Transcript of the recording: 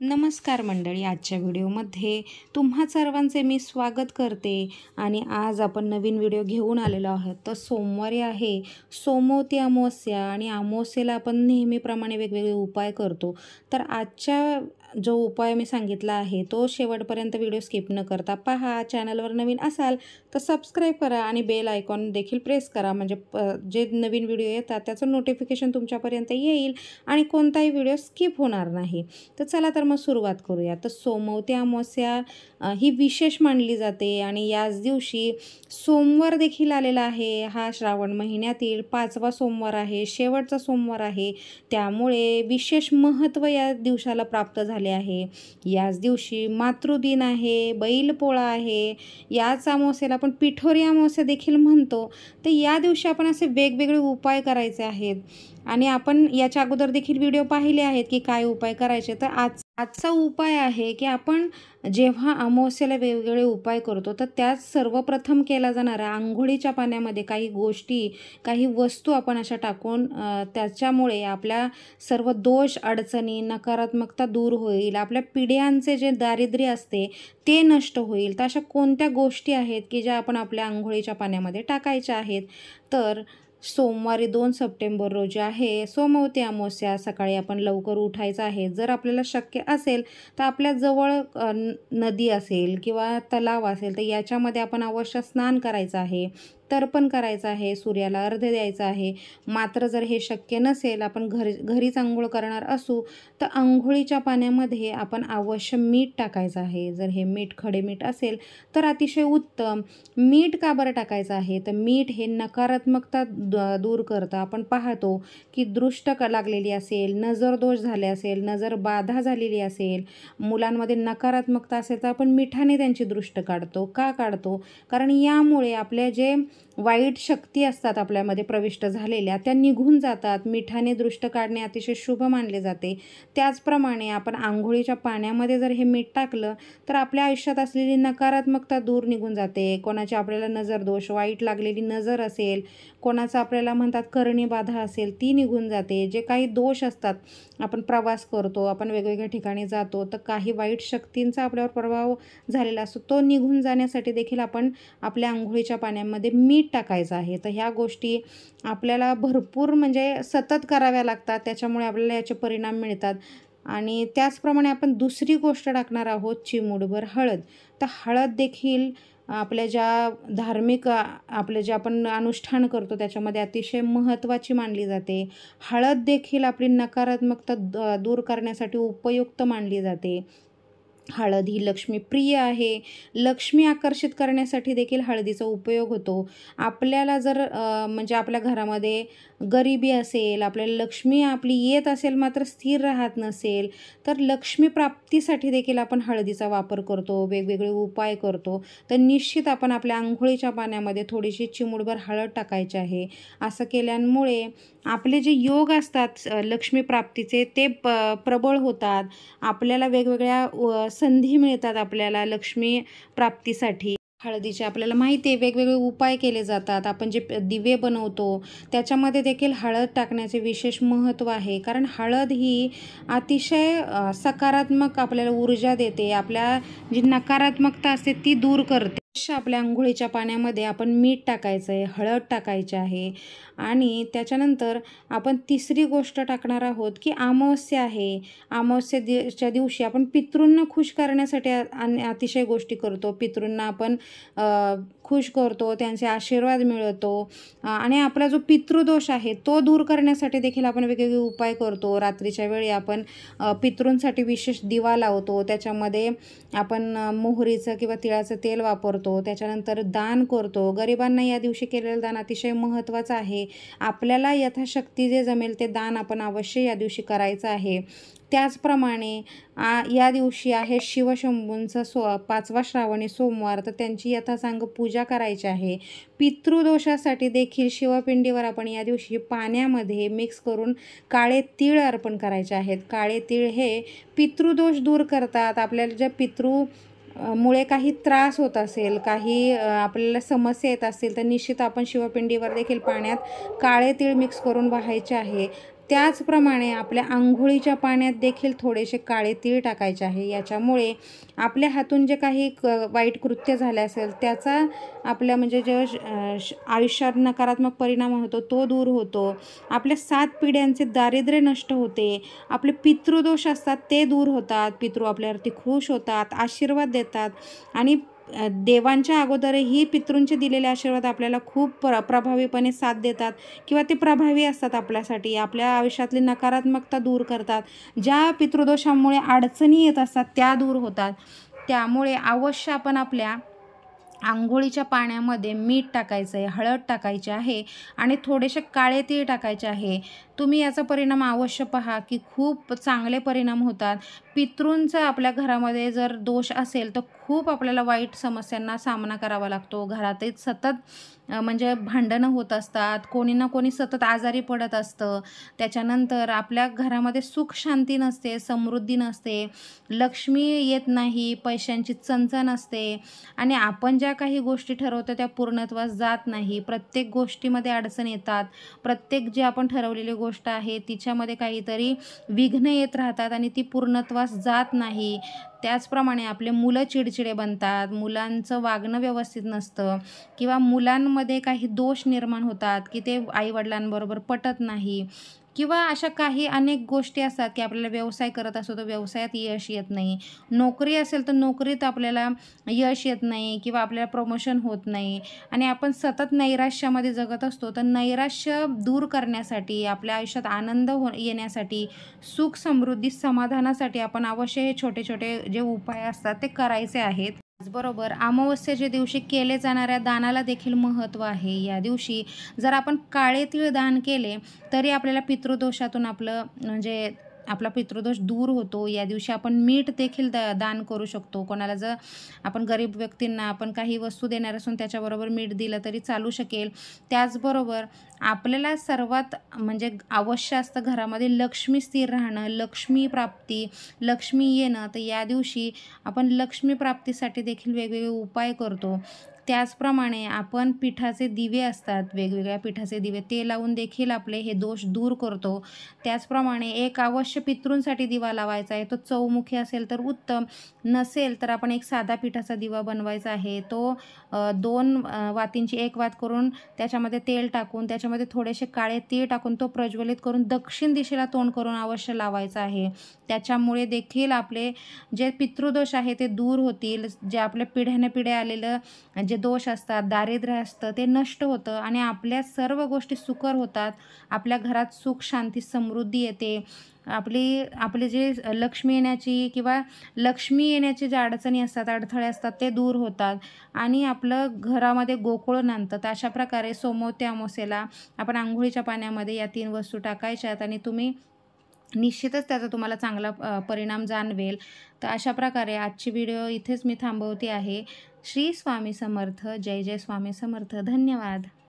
नमस्कार मंडळी, आजच्या व्हिडिओमध्ये तुम्हा सर्वांचे मी स्वागत करते आणि आज आपण नवीन व्हिडिओ घेऊन आलेलो आहोत. तर सोमवारी आहे सोमवती अमावस्या आणि अमावस्येला आपण नेहमीप्रमाणे वेगवेगळे उपाय करतो. तर आजच्या जो उपाय मी सांगितला आहे तो शेवटपर्यंत व्हिडिओ स्किप न करता पहा. चॅनलवर नवीन असाल तर सबस्क्राईब करा आणि बेल आयकॉन देखील प्रेस करा, म्हणजे जे नवीन व्हिडिओ येतात त्याचं नोटिफिकेशन तुमच्यापर्यंत येईल आणि कोणताही व्हिडिओ स्किप होणार नाही. तर चला तर मग सुरुवात करूया. तर सोमवती अमावस्या ही विशेष मानली जाते आणि याच दिवशी सोमवार देखील आलेला आहे. हा श्रावण महिन्यातील 5वा सोमवार आहे, शेवटचा सोमवार आहे. त्यामुळे विशेष महत्त्व या दिवसाला प्राप्त झाले आहे. याच दिवशी मातृदिन आहे, बैलपोळा आहे. याच अमावस्येला आपण पिठोरी अमावस्या देखील म्हणतो. तर या दिवशी आपण असे वेगवेगळे उपाय करायचे आहेत आणि आपण याच्या अगोदर देखील व्हिडिओ पाहिले आहेत की काय उपाय करायचे. तर आजचा उपाय आहे की आपण जेव्हा अमावस्येला वेगवेगळे उपाय करतो तर त्यात सर्वप्रथम केला जाणारा अंघोळीच्या पाण्यामध्ये काही गोष्टी, काही वस्तू आपण अशा टाकून त्याच्यामुळे आपल्या सर्व दोष, अडचणी, नकारात्मकता दूर होईल. आपल्या पिढ्यांचे जे दारिद्र्य असते ते नष्ट होईल. तर अशा कोणत्या गोष्टी आहेत की ज्या आपण आपल्या अंघोळीच्या पाण्यामध्ये टाकायच्या आहेत. तर सोमवारी 2 सप्टेंबर रोजी आहे सोमवती अमावस्या. सकाळी आपण लवकर उठायचं आहे. जर आपल्याला शक्य असेल तर आपल्या जवळ नदी असेल किंवा तलाव असेल तर याच्यामध्ये आपण अवश्य स्नान करायचं आहे, तर्पण करायचं आहे, सूर्याला अर्घ्य द्यायचं आहे. मात्र जर हे शक्य नसेल, आपण घरीच अंघोळ करणार असू तर अंघोळीच्या पाण्यामध्ये आपण अवश्य मीठ टाकायचं आहे. जर हे मीठ खडे मीठ असेल तर अतिशय उत्तम. मीठ का बरं टाकायचं आहे तर मीठ हे नकारात्मकता दूर करतं. आपण पाहतो की दृष्ट लागलेली असेल, नजर दोष झाले असेल, नजर बाधा झालेली असेल, मुलांमध्ये नकारात्मकता असेल तर आपण मिठाने त्यांची दृष्ट काढतो. का काढतो? कारण यामुळे आपल्या जे वाईट शक्ती असतात आपल्यामध्ये प्रविष्ट झालेल्या त्या निघून जातात. मिठाने दृष्ट काढणे अतिशय शुभ मानले जाते. त्याचप्रमाणे आपण आंघोळीच्या पाण्यामध्ये जर हे मीठ टाकलं तर आपल्या आयुष्यात असलेली नकारात्मकता दूर निघून जाते. कोणाची आपल्याला नजर दोष, वाईट लागलेली नजर असेल, कोणाचं आपल्याला म्हणतात करणी बाधा असेल ती निघून जाते. जे काही दोष असतात, आपण प्रवास करतो, आपण वेगवेगळ्या ठिकाणी जातो तर काही वाईट शक्तींचा आपल्यावर प्रभाव झालेला असतो, तो निघून जाण्यासाठी देखील आपण आपल्या आंघोळीच्या पाण्यामध्ये मीठ टाकायचं आहे. तर ह्या गोष्टी आपल्याला भरपूर म्हणजे सतत कराव्या लागतात, त्याच्यामुळे आपल्याला याचे परिणाम मिळतात. आणि त्याचप्रमाणे आपण दुसरी गोष्ट टाकणार आहोत, चिमूटभर हळद. तर हळद देखील आपल्या ज्या धार्मिक आपले जे आपण अनुष्ठान करतो त्याच्यामध्ये अतिशय महत्त्वाची मानली जाते. हळद देखील आपली नकारात्मकता दूर करण्यासाठी उपयुक्त मानली जाते. हळद ही लक्ष्मीप्रिय आहे. लक्ष्मी आकर्षित करण्यासाठी देखील हळदीचा उपयोग होतो. आपल्याला जर म्हणजे आपल्या घरामध्ये गरिबी असेल, आपल्याला लक्ष्मी आपली येत असेल मात्र स्थिर राहत नसेल तर लक्ष्मी प्राप्तीसाठी देखील आपण हळदीचा वापर करतो, वेगवेगळे उपाय करतो. तर निश्चित आपण आपल्या अंघोळीच्या पाण्यामध्ये थोडीशी चिमूटभर हळद टाकायची आहे. असं केल्यामुळे आपले जे योग असतात लक्ष्मी प्राप्तीचे ते प्रबळ होतात. आपल्याला वेगवेगळ्या संधी मिळतात आपल्याला लक्ष्मी प्राप्तीसाठी. हळदीचे आपल्याला माहिती आहे वेगवेगळे उपाय केले जातात. आपण जे दिवे बनवतो त्याच्यामध्ये देखील हळद टाकण्याचे विशेष महत्त्व आहे. कारण हळद ही अतिशय सकारात्मक आपल्याला ऊर्जा देते. आपल्या जी नकारात्मकता असते ती दूर करते. आपल्या अंघोळीच्या पाण्यामध्ये आपण मीठ टाकायचं आहे, हळद टाकायची आहे. आणि त्याच्यानंतर आपण तिसरी गोष्ट टाकणार आहोत की अमावस्या आहे. अमावस्येच्या दिवशी आपण पितृंना खुश करण्यासाठी अतिशय गोष्टी करतो. पितृंना आपण खुश करतो, त्यांचे आशीर्वाद मिळवतो आणि आपला जो पितृदोष आहे तो दूर करण्यासाठी देखील आपण वेगवेगळे उपाय करतो. रात्रीच्या वेळी आपण पितृंसाठी विशेष दिवा लावतो, त्याच्यामध्ये आपण मोहरीचं किंवा तिळाचं तेल वापरतो. त्याच्यानंतर दान करतो. गरिबांना या दिवशी केलेलं दान अतिशय महत्त्वाचं आहे. आपल्याला यथाशक्ती जे जमेल ते दान आपण अवश्य या दिवशी करायचं आहे. त्याचप्रमाणे या दिवशी आहे शिवशंभूंचा 5वा श्रावणी सोमवार, तर त्यांची यथासांग पूजा करायची आहे. पितृदोषासाठी देखील शिवपिंडीवर आपण या दिवशी पाण्यामध्ये मिक्स करून काळे तीळ अर्पण करायचे आहेत. काळे तीळ हे पितृदोष दूर करतात. आपल्याला ज्या मुळे काही त्रास होत असेल, काही आपल्याला समस्या येत असतील तर निश्चित आपण शिवपिंडीवर देखील पाण्यात काळे तीळ मिक्स करून वाहायचे आहे. त्याचप्रमाणे आपल्या अंघोळीच्या पाण्यात देखील थोडेसे काळे तीळ टाकायचे आहे. याच्यामुळे आपल्या हातून जे काही वाईट कृत्य झाले असेल त्याचा आपल्या म्हणजे जे आयुष्यात नकारात्मक परिणाम होतो तो दूर होतो. आपल्या 7 पिढ्यांचे दारिद्र्य नष्ट होते. आपले पितृदोष असतात ते दूर होतात. पितृ आपल्यावरती खुश होतात, आशीर्वाद देतात आणि देवांच्या अगोदरही पितृंचे दिलेले आशीर्वाद आपल्याला खूप प्रभावीपणे साथ देतात किंवा ते प्रभावी असतात आपल्यासाठी. आपल्या आयुष्यातली नकारात्मकता दूर करतात. ज्या पितृदोषामुळे अडचणी येत असतात त्या दूर होतात. त्यामुळे अवश्य आपण आपल्या अंघोळीच्या पाण्यामध्ये मीठ टाकायचं आहे, हळद टाकायची आहे आणि थोडेसे काळे तीळ टाकायचे आहे. तुम्ही याचा परिणाम अवश्य पहा की खूप चांगले परिणाम होतात. पितृंचा आपल्या घरामध्ये जर दोष असेल तर खूप आपल्याला वाईट समस्यांना सामना करावा लागतो. घरातही सतत म्हणजे भांडणं होत असतात, कोणी ना कोणी सतत आजारी पडत असतं. त्याच्यानंतर आपल्या घरामध्ये सुख शांती नसते, समृद्धी नसते, लक्ष्मी येत नाही, पैशांची चणचण असते आणि आपण ज्या काही गोष्टी ठरवतो त्या पूर्णत्वास जात नाही. प्रत्येक गोष्टीमध्ये अडचण येतात. प्रत्येक जी आपण ठरवलेली गोष्ट आहे तिच्यामध्ये काहीतरी विघ्न येत राहतात आणि ती पूर्णत्वास जात नाही. त्याचप्रमाणे आपले मुलं चिडचिडे बनतात, मुलांचं वागणं व्यवस्थित नसतं किंवा मुलांमध्ये काही दोष निर्माण होतात की ते आईवडिलांबरोबर पटत नाही किंवा अशा काही अनेक गोष्टी असतात की आपल्याला व्यवसाय करत असतो तर व्यवसायात यश येत नाही. नोकरी असेल तर नोकरीत आपल्याला यश येत नाही किंवा आपल्याला प्रमोशन होत नाही आणि आपण सतत नैराश्यामध्ये जगत असतो. तर नैराश्य दूर करण्यासाठी, आपल्या आयुष्यात आनंद येण्यासाठी, सुख समृद्धी समाधानासाठी आपण अवश्य हे छोटे छोटे जे उपाय असतात ते करायचे आहेत. त्याचबरोबर अमावस्येच्या दिवशी केले जाणाऱ्या दानाला देखील महत्त्व आहे. या दिवशी जर आपण काळे तीळ दान केले तरी आपल्याला पितृदोषातून आपलं म्हणजे आपला पितृदोष दूर होतो. या दिवशी आपण मीठ देखील दान करू शकतो. कोणाला जर आपण गरीब व्यक्तींना आपण काही वस्तू देणार असून त्याच्याबरोबर मीठ दिलं तरी चालू शकेल. त्याचबरोबर आपल्याला सर्वात म्हणजे आवश्यक असतं घरामध्ये लक्ष्मी स्थिर राहणं, लक्ष्मी प्राप्ती, लक्ष्मी येणं. तर या दिवशी आपण लक्ष्मी प्राप्तीसाठी देखील वेगवेगळे उपाय करतो. त्याचप्रमाणे आपण पिठाचे दिवे असतात, वेगवेगळ्या पिठाचे दिवे ते लावून देखील आपले हे दोष दूर करतो. त्याचप्रमाणे एक अवश्य पितृंसाठी दिवा लावायचा आहे. तो चौमुखी असेल तर उत्तम, नसेल तर आपण एक साधा पिठाचा दिवा बनवायचा आहे. तो 2 वातींची 1 वात करून त्याच्यामध्ये तेल टाकून त्याच्यामध्ये थोडेसे काळे तीळ टाकून तो प्रज्वलित करून दक्षिण दिशेला तोंड करून अवश्य लावायचा आहे. त्याच्यामुळे देखील आपले जे पितृदोष आहे ते दूर होतील. जे आपल्या पिढ्यानपिढ्या आलेलं जे दोष असतात, दारिद्र्य असतं ते नष्ट होतं आणि आपल्या सर्व गोष्टी सुकर होतात. आपल्या घरात सुख, शांती, समृद्धी येते. आपली जे लक्ष्मी येण्याची किंवा लक्ष्मी येण्याची ज्या अडचणी असतात, अडथळे असतात ते दूर होतात आणि आपलं घरामध्ये गोकुळ नांदतं. तर अशा प्रकारे सोमवती अमावस्येला आपण अंघोळीच्या पाण्यामध्ये या 3 वस्तू टाकायच्यात आणि तुम्ही निश्चितच त्याचा तुम्हाला चांगला परिणाम जाणवेल. तर अशा प्रकारे आजची व्हिडिओ इथेच मी थांबवते आहे. श्री स्वामी समर्थ. जय जय स्वामी समर्थ. धन्यवाद.